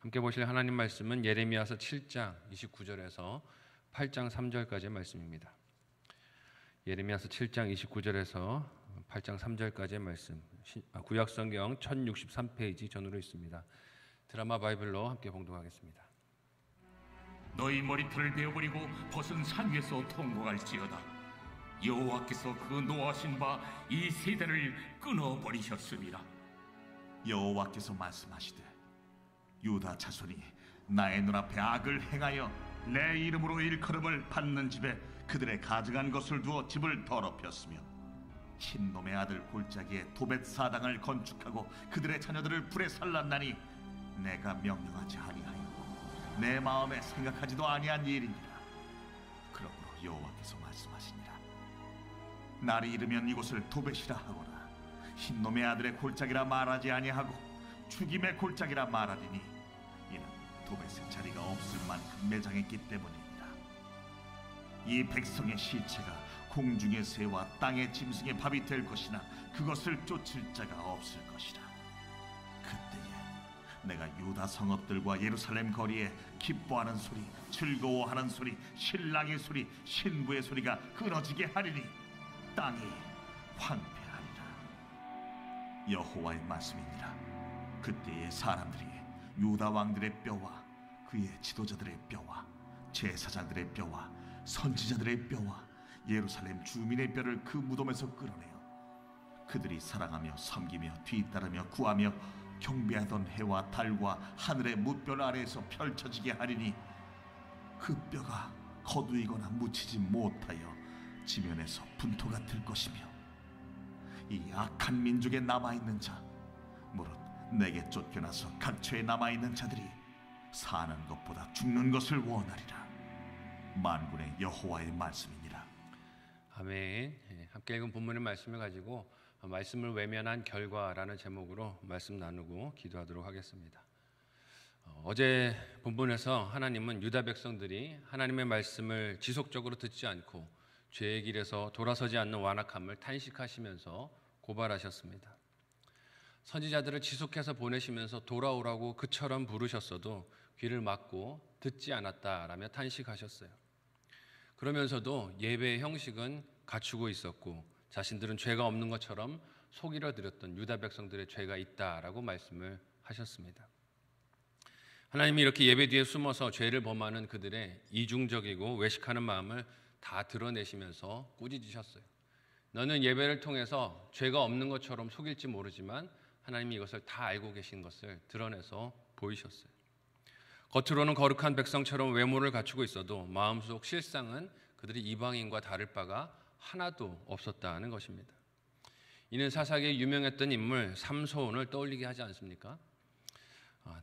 함께 보실 하나님 말씀은 예레미야서 7장 29절에서 8장 3절까지의 말씀입니다. 예레미야서 7장 29절에서 8장 3절까지의 말씀, 구약성경 1063페이지 전으로 있습니다. 드라마 바이블로 함께 봉독하겠습니다. 너희 머리털을 베어버리고 벗은 산 위에서 통곡할지어다. 여호와께서 그 노하신 바 이 세대를 끊어버리셨습니다. 여호와께서 말씀하시되 유다 자손이 나의 눈앞에 악을 행하여 내 이름으로 일컬음을 받는 집에 그들의 가져간 것을 두어 집을 더럽혔으며 흰놈의 아들 골짜기에 도벳 사당을 건축하고 그들의 자녀들을 불에 살랐나니 내가 명령하지 아니하여 내 마음에 생각하지도 아니한 일이니라. 그러므로 여호와께서 말씀하시니라. 날이 이르면 이곳을 도벳이라 하거나 흰놈의 아들의 골짜기라 말하지 아니하고 죽임의 골짜기라 말하리니 이는 도벳의 자리가 없을 만큼 매장했기 때문이니라. 이 백성의 시체가 공중의 새와 땅의 짐승의 밥이 될 것이나 그것을 쫓을 자가 없을 것이라. 그때에 내가 유다 성읍들과 예루살렘 거리에 기뻐하는 소리, 즐거워하는 소리, 신랑의 소리, 신부의 소리가 끊어지게 하리니 땅이 황폐하리라. 여호와의 말씀이니라. 그때의 사람들이 유다 왕들의 뼈와 그의 지도자들의 뼈와 제사장들의 뼈와 선지자들의 뼈와 예루살렘 주민의 뼈를 그 무덤에서 끌어내어 그들이 사랑하며 섬기며 뒤따르며 구하며 경배하던 해와 달과 하늘의 뭇별 아래에서 펼쳐지게 하리니 그 뼈가 거두이거나 묻히지 못하여 지면에서 분토가 들 것이며 이 악한 민족에 남아있는 자 무릇 내게 쫓겨나서 각처에 남아있는 자들이 사는 것보다 죽는 것을 원하리라. 만군의 여호와의 말씀이니라. 아멘. 함께 읽은 본문의 말씀을 가지고 말씀을 외면한 결과라는 제목으로 말씀 나누고 기도하도록 하겠습니다. 어제 본문에서 하나님은 유다 백성들이 하나님의 말씀을 지속적으로 듣지 않고 죄의 길에서 돌아서지 않는 완악함을 탄식하시면서 고발하셨습니다. 선지자들을 지속해서 보내시면서 돌아오라고 그처럼 부르셨어도 귀를 막고 듣지 않았다라며 탄식하셨어요. 그러면서도 예배의 형식은 갖추고 있었고 자신들은 죄가 없는 것처럼 속이려 드렸던 유다 백성들의 죄가 있다라고 말씀을 하셨습니다. 하나님이 이렇게 예배 뒤에 숨어서 죄를 범하는 그들의 이중적이고 외식하는 마음을 다 드러내시면서 꾸짖으셨어요. 너는 예배를 통해서 죄가 없는 것처럼 속일지 모르지만 하나님이 이것을 다 알고 계신 것을 드러내서 보이셨어요. 겉으로는 거룩한 백성처럼 외모를 갖추고 있어도 마음속 실상은 그들이 이방인과 다를 바가 하나도 없었다는 것입니다. 이는 사사기에 유명했던 인물 삼손을 떠올리게 하지 않습니까?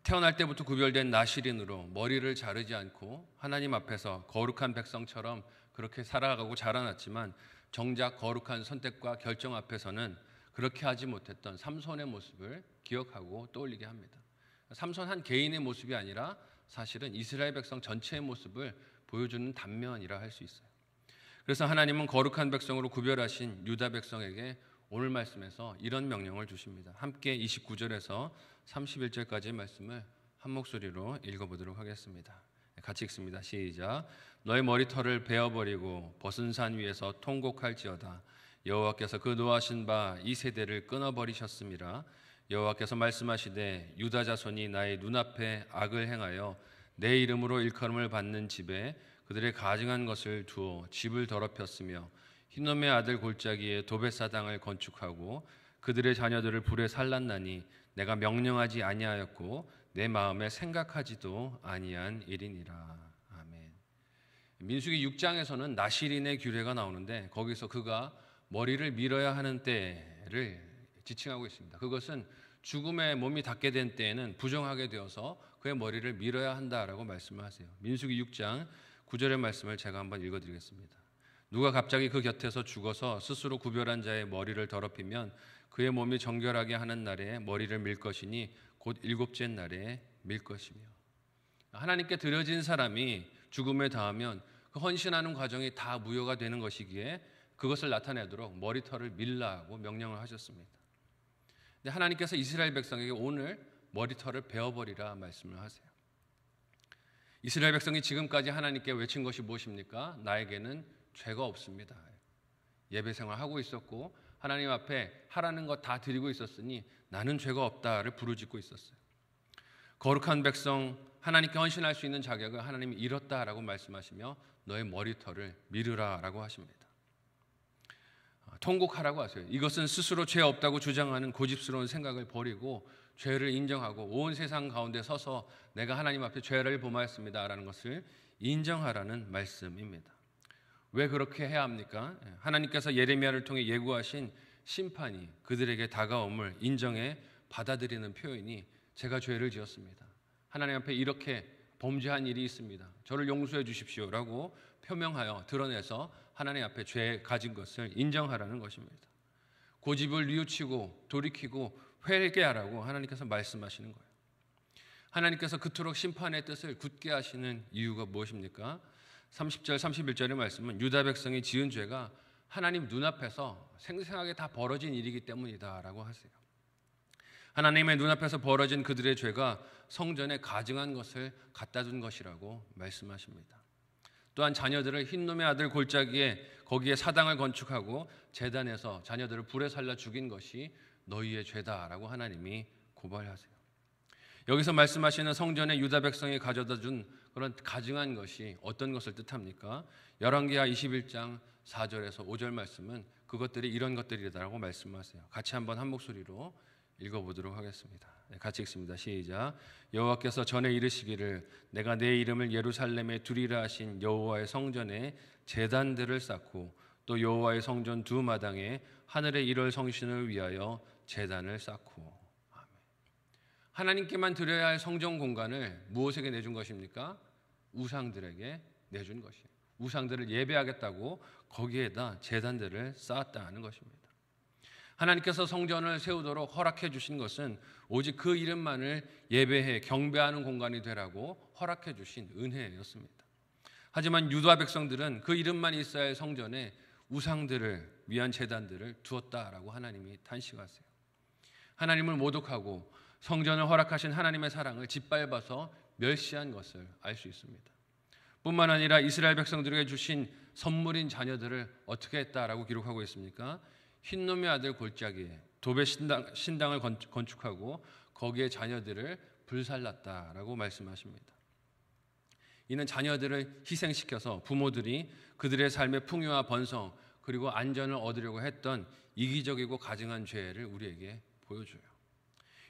태어날 때부터 구별된 나실인으로 머리를 자르지 않고 하나님 앞에서 거룩한 백성처럼 그렇게 살아가고 자라났지만 정작 거룩한 선택과 결정 앞에서는 그렇게 하지 못했던 삼손의 모습을 기억하고 떠올리게 합니다. 삼손 한 개인의 모습이 아니라 사실은 이스라엘 백성 전체의 모습을 보여주는 단면이라 할 수 있어요. 그래서 하나님은 거룩한 백성으로 구별하신 유다 백성에게 오늘 말씀에서 이런 명령을 주십니다. 함께 29절에서 31절까지의 말씀을 한 목소리로 읽어보도록 하겠습니다. 같이 읽습니다. 시작. 너의 머리털을 베어버리고 벗은 산 위에서 통곡할지어다. 여호와께서 그 노하신 바 이 세대를 끊어버리셨음이라. 여호와께서 말씀하시되 유다 자손이 나의 눈앞에 악을 행하여 내 이름으로 일컬음을 받는 집에 그들의 가증한 것을 두어 집을 더럽혔으며 흰놈의 아들 골짜기에 도벳 사당을 건축하고 그들의 자녀들을 불에 살랐나니 내가 명령하지 아니하였고 내 마음에 생각하지도 아니한 일이니라. 아멘. 민수기 6장에서는 나실인의 규례가 나오는데 거기서 그가 머리를 밀어야 하는 때를 지칭하고 있습니다. 그것은 죽음의 몸이 닿게 된 때에는 부정하게 되어서 그의 머리를 밀어야 한다라고 말씀을 하세요. 민수기 6장 9절의 말씀을 제가 한번 읽어드리겠습니다. 누가 갑자기 그 곁에서 죽어서 스스로 구별한 자의 머리를 더럽히면 그의 몸이 정결하게 하는 날에 머리를 밀 것이니 곧 일곱째 날에 밀 것이며. 하나님께 드려진 사람이 죽음에 닿으면 그 헌신하는 과정이 다 무효가 되는 것이기에 그것을 나타내도록 머리털을 밀라고 명령을 하셨습니다. 근데 하나님께서 이스라엘 백성에게 오늘 머리털을 베어버리라 말씀을 하세요. 이스라엘 백성이 지금까지 하나님께 외친 것이 무엇입니까? 나에게는 죄가 없습니다. 예배 생활하고 있었고 하나님 앞에 하라는 것 다 드리고 있었으니 나는 죄가 없다를 부르짖고 있었어요. 거룩한 백성, 하나님께 헌신할 수 있는 자격을 하나님이 잃었다라고 말씀하시며 너의 머리털을 미르라라고 하십니다. 통곡하라고 하세요. 이것은 스스로 죄 없다고 주장하는 고집스러운 생각을 버리고 죄를 인정하고 온 세상 가운데 서서 내가 하나님 앞에 죄를 범하였습니다라는 것을 인정하라는 말씀입니다. 왜 그렇게 해야 합니까? 하나님께서 예레미야를 통해 예고하신 심판이 그들에게 다가옴을 인정해 받아들이는 표현이 제가 죄를 지었습니다. 하나님 앞에 이렇게 범죄한 일이 있습니다. 저를 용서해 주십시오라고 표명하여 드러내서 하나님 앞에 죄 가진 것을 인정하라는 것입니다. 고집을 뉘우치고 돌이키고 회개하라고 하나님께서 말씀하시는 거예요. 하나님께서 그토록 심판의 뜻을 굳게 하시는 이유가 무엇입니까? 30절 31절의 말씀은 유다 백성이 지은 죄가 하나님 눈앞에서 생생하게 다 벌어진 일이기 때문이다라고 하세요. 하나님의 눈앞에서 벌어진 그들의 죄가 성전에 가증한 것을 갖다 둔 것이라고 말씀하십니다. 또한 자녀들을 흰놈의 아들 골짜기에 거기에 사당을 건축하고 제단에서 자녀들을 불에 살라 죽인 것이 너희의 죄다라고 하나님이 고발하세요. 여기서 말씀하시는 성전에 유다 백성이 가져다 준 그런 가증한 것이 어떤 것을 뜻합니까? 열왕기하 21장 4절에서 5절 말씀은 그것들이 이런 것들이라고 말씀하세요. 같이 한번 한 목소리로 읽어보도록 하겠습니다. 같이 읽습니다. 시작. 여호와께서 전에 이르시기를 내가 내 이름을 예루살렘에 두리라 하신 여호와의 성전에 제단들을 쌓고 또 여호와의 성전 두 마당에 하늘의 일월 성신을 위하여 제단을 쌓고. 아멘. 하나님께만 드려야 할 성전 공간을 무엇에게 내준 것입니까? 우상들에게 내준 것이에요. 우상들을 예배하겠다고 거기에다 제단들을 쌓았다는 것입니다. 하나님께서 성전을 세우도록 허락해 주신 것은 오직 그 이름만을 예배해 경배하는 공간이 되라고 허락해 주신 은혜였습니다. 하지만 유다 백성들은 그 이름만 있어야 할 성전에 우상들을 위한 제단들을 두었다라고 하나님이 탄식하세요. 하나님을 모독하고 성전을 허락하신 하나님의 사랑을 짓밟아서 멸시한 것을 알 수 있습니다. 뿐만 아니라 이스라엘 백성들에게 주신 선물인 자녀들을 어떻게 했다라고 기록하고 있습니까? 흰놈의 아들 골짜기에 도배 신당을 건축하고 거기에 자녀들을 불살랐다라고 말씀하십니다. 이는 자녀들을 희생시켜서 부모들이 그들의 삶의 풍요와 번성 그리고 안전을 얻으려고 했던 이기적이고 가증한 죄를 우리에게 보여줘요.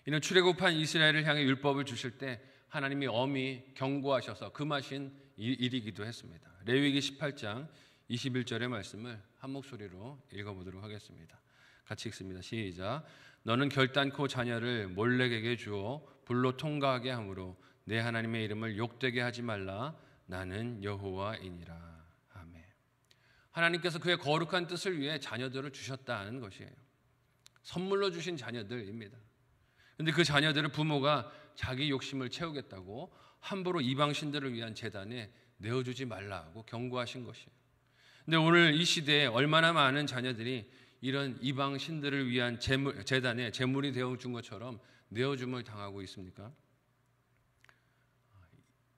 이는 출애굽한 이스라엘을 향해 율법을 주실 때 하나님이 엄히 경고하셔서 금하신 일이기도 했습니다. 레위기 18장 21절의 말씀을 한 목소리로 읽어보도록 하겠습니다. 같이 읽습니다. 시작. 너는 결단코 자녀를 몰렉에게 주어 불로 통과하게 하므로 내 하나님의 이름을 욕되게 하지 말라. 나는 여호와이니라. 아멘. 하나님께서 그의 거룩한 뜻을 위해 자녀들을 주셨다는 것이에요. 선물로 주신 자녀들입니다. 그런데 그 자녀들을 부모가 자기 욕심을 채우겠다고 함부로 이방 신들을 위한 제단에 내어주지 말라고 경고하신 것이에요. 근데 오늘 이 시대에 얼마나 많은 자녀들이 이런 이방 신들을 위한 제단에 제물이 되어준 것처럼 내어줌을 당하고 있습니까?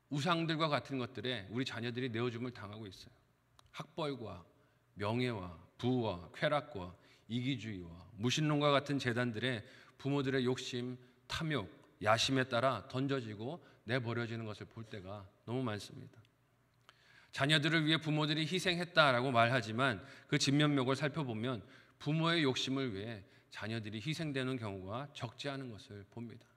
우상들과 같은 것들에 우리 자녀들이 내어줌을 당하고 있어요. 학벌과 명예와 부와 쾌락과 이기주의와 무신론과 같은 제단들에 부모들의 욕심, 탐욕, 야심에 따라 던져지고 내버려지는 것을 볼 때가 너무 많습니다. 자녀들을 위해 부모들이 희생했다라고 말하지만 그 진면목을 살펴보면 부모의 욕심을 위해 자녀들이 희생되는 경우가 적지 않은 것을 봅니다.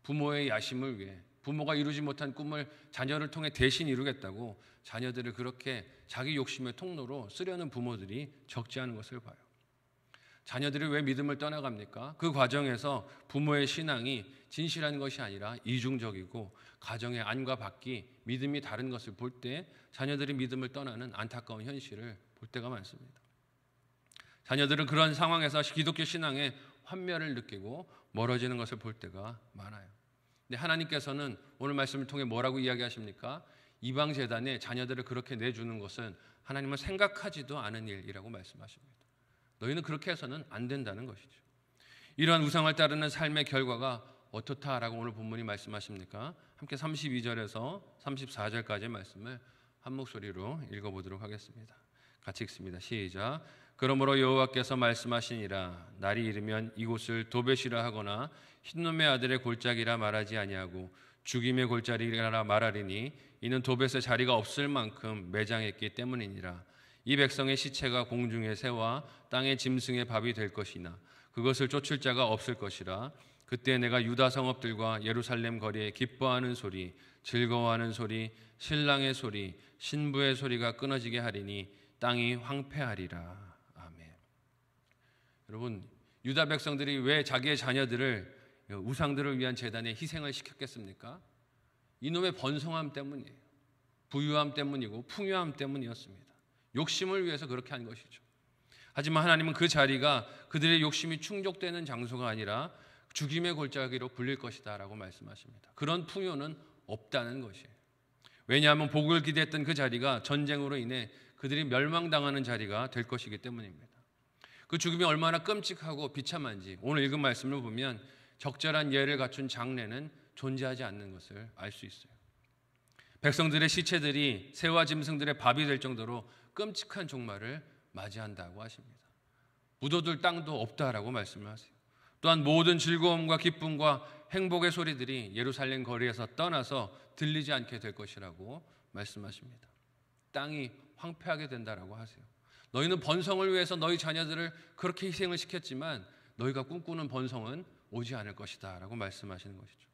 부모의 야심을 위해 부모가 이루지 못한 꿈을 자녀를 통해 대신 이루겠다고 자녀들을 그렇게 자기 욕심의 통로로 쓰려는 부모들이 적지 않은 것을 봐요. 자녀들이 왜 믿음을 떠나갑니까? 그 과정에서 부모의 신앙이 진실한 것이 아니라 이중적이고 가정의 안과 밖이 믿음이 다른 것을 볼 때 자녀들이 믿음을 떠나는 안타까운 현실을 볼 때가 많습니다. 자녀들은 그런 상황에서 기독교 신앙의 환멸을 느끼고 멀어지는 것을 볼 때가 많아요. 근데 하나님께서는 오늘 말씀을 통해 뭐라고 이야기하십니까? 이방 제단에 자녀들을 그렇게 내주는 것은 하나님은 생각하지도 않은 일이라고 말씀하십니다. 너희는 그렇게 해서는 안 된다는 것이죠. 이러한 우상을 따르는 삶의 결과가 어떻다라고 오늘 본문이 말씀하십니까? 함께 32절에서 34절까지의 말씀을 한 목소리로 읽어보도록 하겠습니다. 같이 읽습니다. 시작. 그러므로 여호와께서 말씀하시니라. 날이 이르면 이곳을 도벳이라 하거나 흰놈의 아들의 골짜기라 말하지 아니하고 죽임의 골짜기라 말하리니 이는 도벳의 자리가 없을 만큼 매장했기 때문이니라. 이 백성의 시체가 공중의 새와 땅의 짐승의 밥이 될 것이나 그것을 쫓을 자가 없을 것이라. 그때 내가 유다 성읍들과 예루살렘 거리에 기뻐하는 소리, 즐거워하는 소리, 신랑의 소리, 신부의 소리가 끊어지게 하리니 땅이 황폐하리라. 아멘. 여러분, 유다 백성들이 왜 자기의 자녀들을 우상들을 위한 제단에 희생을 시켰겠습니까? 이놈의 번성함 때문이에요. 부유함 때문이고 풍요함 때문이었습니다. 욕심을 위해서 그렇게 한 것이죠. 하지만 하나님은 그 자리가 그들의 욕심이 충족되는 장소가 아니라 죽임의 골짜기로 불릴 것이다 라고 말씀하십니다. 그런 풍요는 없다는 것이에요. 왜냐하면 복을 기대했던 그 자리가 전쟁으로 인해 그들이 멸망당하는 자리가 될 것이기 때문입니다. 그 죽음이 얼마나 끔찍하고 비참한지 오늘 읽은 말씀을 보면 적절한 예를 갖춘 장례는 존재하지 않는 것을 알 수 있어요. 백성들의 시체들이 새와 짐승들의 밥이 될 정도로 끔찍한 종말을 맞이한다고 하십니다. 묻어둘 땅도 없다라고 말씀을 하세요. 또한 모든 즐거움과 기쁨과 행복의 소리들이 예루살렘 거리에서 떠나서 들리지 않게 될 것이라고 말씀하십니다. 땅이 황폐하게 된다라고 하세요. 너희는 번성을 위해서 너희 자녀들을 그렇게 희생을 시켰지만 너희가 꿈꾸는 번성은 오지 않을 것이다 라고 말씀하시는 것이죠.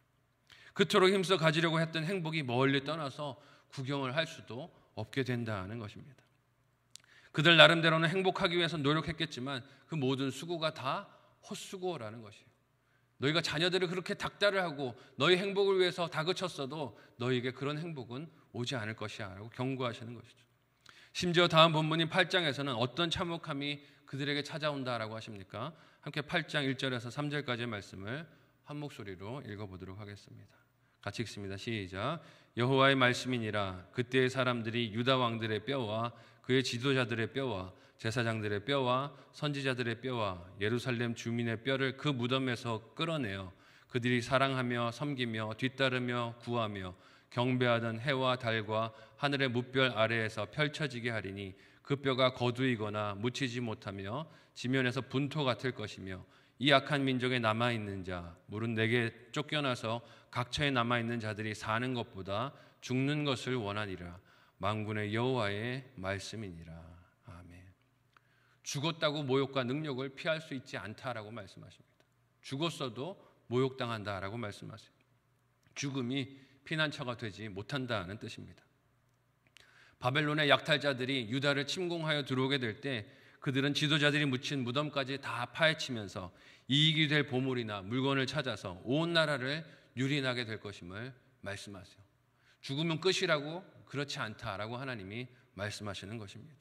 그토록 힘써 가지려고 했던 행복이 멀리 떠나서 구경을 할 수도 없게 된다는 것입니다. 그들 나름대로는 행복하기 위해서 노력했겠지만 그 모든 수고가 다 헛수고라는 것이에요. 너희가 자녀들을 그렇게 닥달을 하고 너희 행복을 위해서 다그쳤어도 너희에게 그런 행복은 오지 않을 것이야 라고 경고하시는 것이죠. 심지어 다음 본문인 8장에서는 어떤 참혹함이 그들에게 찾아온다라고 하십니까? 함께 8장 1절에서 3절까지의 말씀을 한 목소리로 읽어보도록 하겠습니다. 같이 읽습니다. 시작. 여호와의 말씀이니라. 그때의 사람들이 유다 왕들의 뼈와 그의 지도자들의 뼈와 제사장들의 뼈와 선지자들의 뼈와 예루살렘 주민의 뼈를 그 무덤에서 끌어내어 그들이 사랑하며 섬기며 뒤따르며 구하며 경배하던 해와 달과 하늘의 무별 아래에서 펼쳐지게 하리니 그 뼈가 거두이거나 묻히지 못하며 지면에서 분토 같을 것이며 이 악한 민족에 남아있는 자 물은 내게 쫓겨나서 각처에 남아있는 자들이 사는 것보다 죽는 것을 원하니라. 만군의 여호와의 말씀이니라. 아멘. 죽었다고 모욕과 능력을 피할 수 있지 않다라고 말씀하십니다. 죽었어도 모욕당한다라고 말씀하세요. 죽음이 피난처가 되지 못한다는 뜻입니다. 바벨론의 약탈자들이 유다를 침공하여 들어오게 될 때 그들은 지도자들이 묻힌 무덤까지 다 파헤치면서 이익이 될 보물이나 물건을 찾아서 온 나라를 유린하게 될 것임을 말씀하세요. 죽으면 끝이라고 그렇지 않다라고 하나님이 말씀하시는 것입니다.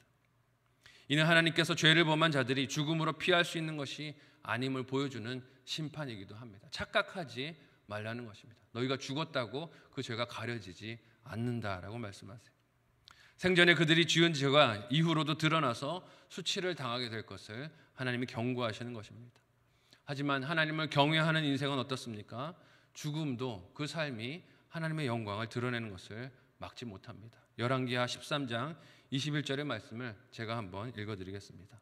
이는 하나님께서 죄를 범한 자들이 죽음으로 피할 수 있는 것이 아님을 보여주는 심판이기도 합니다. 착각하지 말라는 것입니다. 너희가 죽었다고 그 죄가 가려지지 않는다라고 말씀하세요. 생전에 그들이 지은 죄가 이후로도 드러나서 수치를 당하게 될 것을 하나님이 경고하시는 것입니다. 하지만 하나님을 경외하는 인생은 어떻습니까? 죽음도 그 삶이 하나님의 영광을 드러내는 것을 막지 못합니다. 열왕기하 13장 21절의 말씀을 제가 한번 읽어드리겠습니다.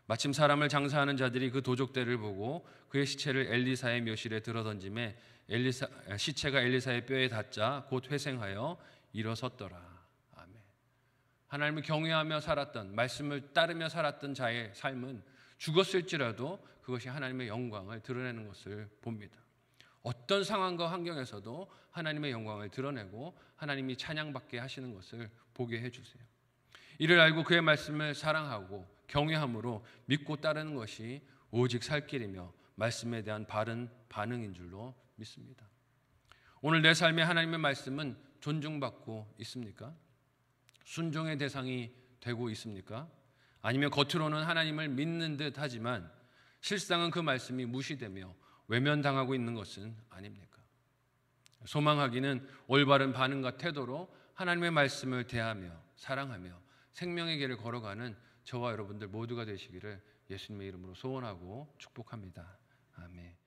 마침 사람을 장사하는 자들이 그 도적대를 보고 그의 시체를 엘리사의 묘실에 들어던짐에 시체가 엘리사의 뼈에 닿자 곧 회생하여 일어섰더라. 아멘. 하나님을 경외하며 살았던, 말씀을 따르며 살았던 자의 삶은 죽었을지라도 그것이 하나님의 영광을 드러내는 것을 봅니다. 어떤 상황과 환경에서도 하나님의 영광을 드러내고 하나님이 찬양받게 하시는 것을 보게 해주세요. 이를 알고 그의 말씀을 사랑하고 경외함으로 믿고 따르는 것이 오직 살 길이며 말씀에 대한 바른 반응인 줄로 믿습니다. 오늘 내 삶에 하나님의 말씀은 존중받고 있습니까? 순종의 대상이 되고 있습니까? 아니면 겉으로는 하나님을 믿는 듯 하지만 실상은 그 말씀이 무시되며 외면당하고 있는 것은 아닙니까? 소망하기는 올바른 반응과 태도로 하나님의 말씀을 대하며 사랑하며 생명의 길을 걸어가는 저와 여러분들 모두가 되시기를 예수님의 이름으로 소원하고 축복합니다. 아멘.